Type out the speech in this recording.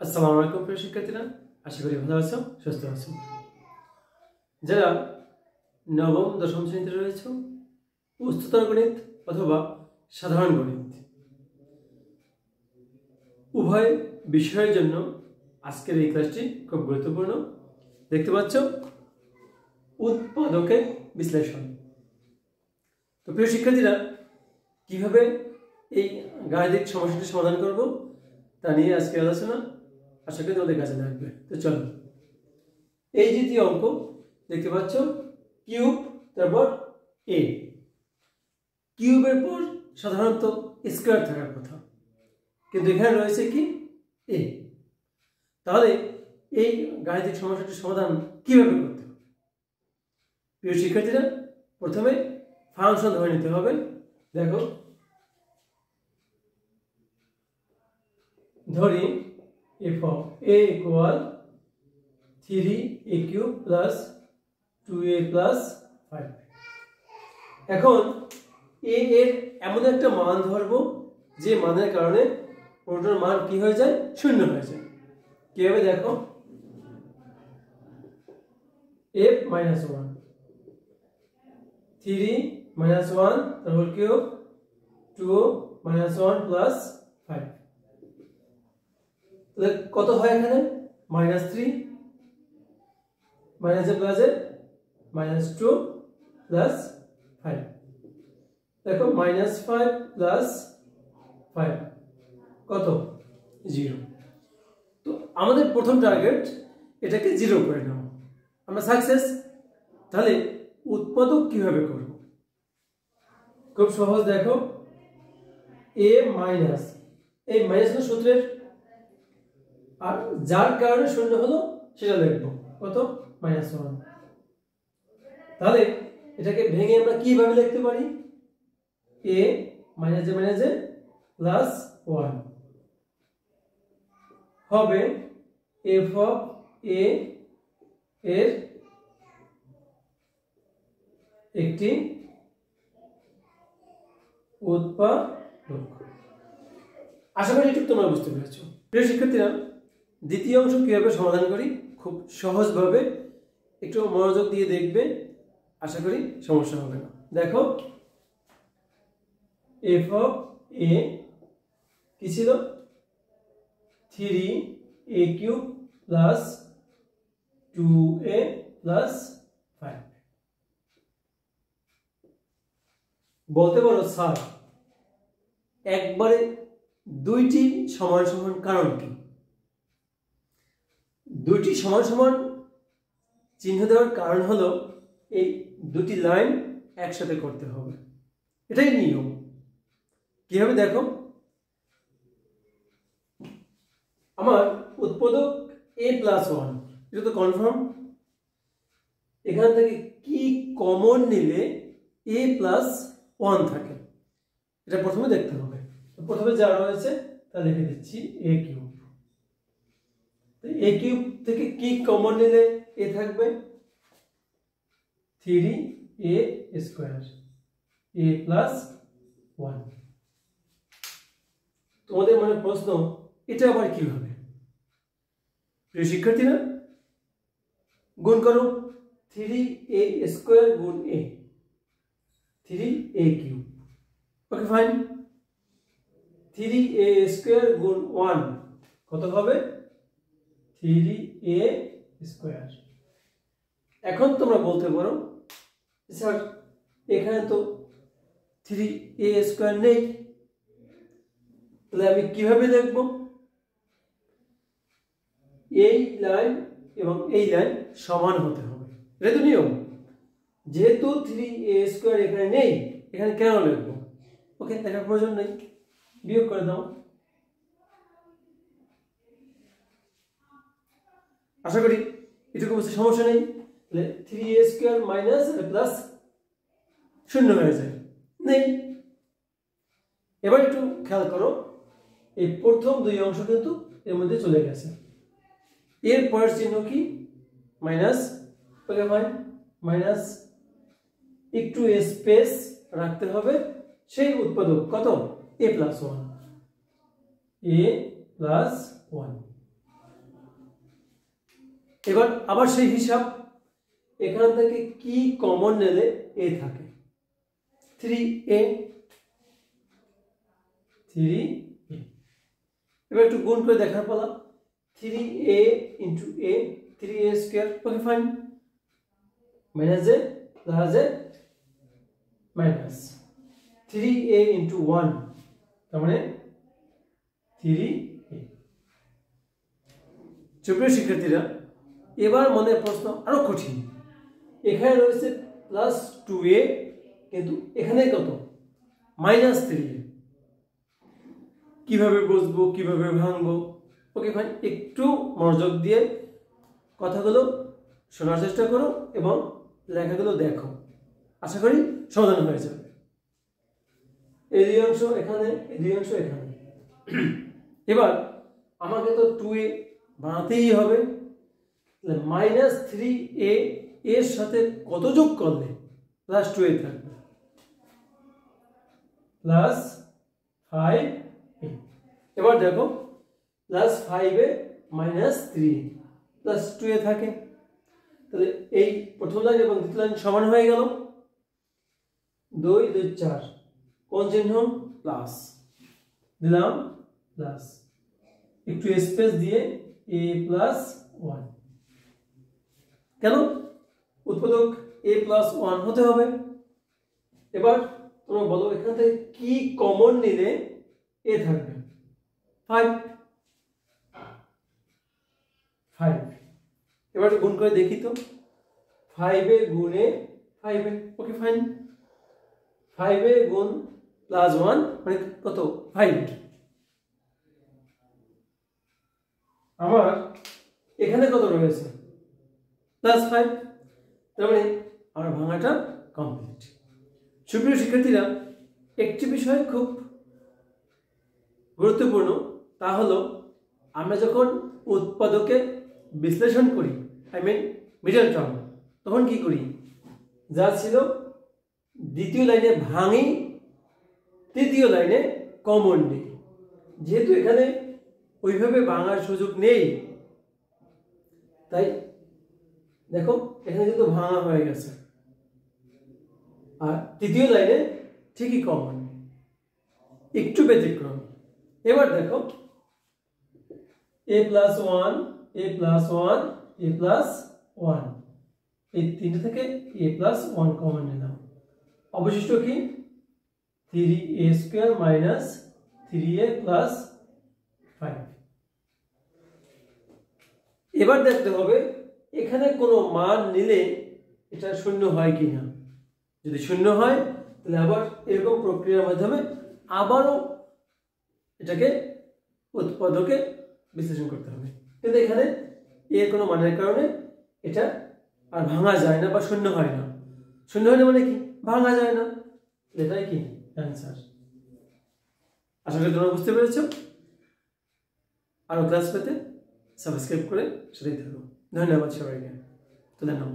আসসালামু আলাইকুম প্রিয় শিক্ষার্থীরা, আশা করি ভালো আছো, সুস্থ আছো। যারা নবম দশম শ্রেণীতে রয়েছে, উচ্চতর গণিত অথবা সাধারণ গণিত উভয় বিষয়ের জন্য আজকের এই ক্লাসটি খুব গুরুত্বপূর্ণ। দেখতে পাচ্ছ উৎপাদকের বিশ্লেষণ। তো প্রিয় শিক্ষার্থীরা, কিভাবে এই গাণিতিক সমস্যাটি সমাধান করব তা নিয়ে আজকে আলোচনা, আশা করি তোমাদের কাছে লাগবে। তো চলো, এই দ্বিতীয় অঙ্ক দেখতে পাচ্ছ কিউব, তারপর এ। কিউবের পর সাধারণত স্কোয়ার থাকার কথা, কিন্তু এখানে রয়েছে কি এ। তাহলে এই গাণিতিক সমস্যাটির সমাধান কিভাবে করতে হবে? প্রিয় শিক্ষার্থীরা, প্রথমে ফাংশন ধরে নিতে হবে। দেখো, ধরি f of a equal 3a cube plus 2a plus 5। এখন a এর এমন একটা মান ধরবো যে মানের কারণে পুরোটার মান কি হয়ে যায়, শূন্য হয়ে যায়। কিভাবে দেখো, f minus 1, 3 minus 1 the whole cube, 2 minus 1 plus 5। কত হয় এখানে, -3 মাইনাস এ প্লাস এ -2 প্লাস 5। দেখো -5 প্লাস 5 কত, 0। তো আমাদের প্রথম টার্গেট এটাকে 0 করে নাও, আমরা সাকসেস। তাহলে উৎপাদক কিভাবে করব? খুব সহজ। দেখো, a মাইনাস, এই মাইনাস সূত্রের আর যার কারণে শূন্য হলো সেটা লিখবো, কত, -1। তাহলে এটাকে ভেঙে আমরা কিভাবে লিখতে পারি, a মাইনাস এ প্লাস 1 হবে f of a এর একটি উৎপাদক। আশা করি একটু তোমরা বুঝতে পেরেছো। প্রিয় শিক্ষার্থীরা, দ্বিতীয় অংশ কিভাবে সমাধান করি, খুব সহজভাবে একটু মনোযোগ দিয়ে দেখবে, আশা করি সমস্যা হবে না। দেখো, f of a কি ছিল, 3a cube plus 2a plus 5। বলতে পারো স্যার, একবারে দুইটি সমান সমান কারণ কি? দুইটি সমান সমান চিহ্ন দেওয়ার কারণ হলো এই দুটি লাইন একসাথে করতে হবে, এটাই নিয়ম। কিভাবে দেখো, আমার উৎপাদক a প্লাস 1, এটা তো কনফার্ম। এখান থেকে কি কমন নিলে a প্লাস 1 থাকে, এটা প্রথমে দেখতে হবে। প্রথমে যা রয়েছে তা লিখে দিচ্ছি, a কিউব। a কিউব থেকে কি কমন নিলে a থাকবে, 3a স্কয়ার, a প্লাস 1। তোমাদের মনে প্রশ্ন, এটা আবার কিভাবে? প্রিয় শিক্ষার্থীরা, গুণ করো, 3a স্কয়ার গুণ a, 3a cube. Okay fine. 3a square গুণ 1 কত হবে, 3a স্কয়ার। এখন তোমরা বলতে পারো, স্যার এখানে তো 3a স্কয়ার নেই, তাহলে আমি কিভাবে লিখব? এই লাইন এবং এই লাইন সমান হতে হবে, এটা তো নিয়ম। যেহেতু 3a স্কয়ার এখানে নেই, এখানে কেন লিখবো? ওকে, দেখার প্রয়োজন নেই, বিয়োগ করে দাও। আশা করি এটুকু বুঝতে সমস্যা নেই। তাহলে 3a স্কয়ার মাইনাস প্লাস শূন্য হয়ে যায়, নেই। এবার একটু খেয়াল করো, এই প্রথম দুই অংশ কিন্তু এর মধ্যে চলে গেছে, এর পরের চিহ্ন কি, মাইনাস। ওকে ফাইন, মাইনাস, একটু স্পেস রাখতে হবে। সেই উৎপাদক কত, a প্লাস 1, a প্লাস 1। এবার আবার সেই হিসাব, এখান থেকে কি কমন নিলে a থাকে, 3a, 3a। এবার একটু গুণ করে দেখার পালা, 3a into a, 3a square, okay fine, minus a plus a minus 3a into 1, তার মানে 3a। সুপ্রিয় শিক্ষার্থীরা, এবার মনে প্রশ্ন আরো কঠিন, এখানে রয়েছে প্লাস 2a, কিন্তু এখানে কত, মাইনাস 3a। কিভাবে বুঝবো, কিভাবে ভাঙবো? ওকে ফাইন, একটু মনোযোগ দিয়ে কথাগুলো শোনার চেষ্টা করো এবং লেখাগুলো দেখো, আশা করি সমাধান হয়ে যাবে। এই দুই অংশ এখানে, এই দুই অংশ এখানে। এবার আমাকে তো 2a বানাতেই হবে, তাহলে মাইনাস 3a এর সাথে কত যোগ করলে প্লাস 2a থাকবে, প্লাস 5a। এবার দেখো plus 5a minus 3a plus 2a থাকে, তাহলে এই প্রথম লাইন এবং দ্বিতীয় লাইন সমান হয়ে গেল, 2 2 4, কোন চিহ্ন, প্লাস দিলাম, প্লাস একটু স্পেস দিয়ে a প্লাস 1, কেন, উৎপাদক a প্লাস 1 হতে হবে। এবার তোমরা বলো এখান থেকে কি কমন নিলে a থাকবে, 5। এবার গুণ করে দেখি তো, 5a গুণে 5a, ওকে ফাইন, 5a গুণ প্লাস 1 মানে কত, 5। আমার এখানে কত রয়েছে, প্লাস 5, তার মানে আমার ভাঙাটা কমপ্লিট। সুপ্রিয় শিক্ষার্থীরা, একটি বিষয় খুব গুরুত্বপূর্ণ, তা হলো আমরা যখন উৎপাদকে বিশ্লেষণ করি, মিডল টার্ম, তখন কি করি, যা ছিল দ্বিতীয় লাইনে ভাঙি, তৃতীয় লাইনে কমন নেই। যেহেতু এখানে ওইভাবে ভাঙার সুযোগ নেই, তাই দেখো এখানে কিন্তু ভাঙা হয়ে গেছে, আর তৃতীয় লাইনে ঠিকই কমন, একটু ব্যতিক্রম। এবার দেখো a plus 1, a plus 1, a plus 1, এই তিনটে থেকে a প্লাস 1 কমন নিলাম, অবশিষ্ট কি, 3a square minus 3a plus 5। এবার দেখতে হবে এখানে কোনো মান নিলে এটা শূন্য হয় কিনা, যদি শূন্য হয় তাহলে আবার এরকম প্রক্রিয়ার মাধ্যমে আবারও এটাকে উৎপাদকে বিশ্লেষণ করতে হবে, কিন্তু এখানে এর কোনো মানের কারণে এটা আর ভাঙা যায় না বা শূন্য হয় না। শূন্য হয় না মানে কি, ভাঙা যায় না, এটাই কি অ্যান্সার। আশা করি তোমরা বুঝতে পেরেছ। আরো ক্লাস পেতে সাবস্ক্রাইব করে সেটাই থাকো। ধন্যবাদ সবাইকে, তুলে নাও।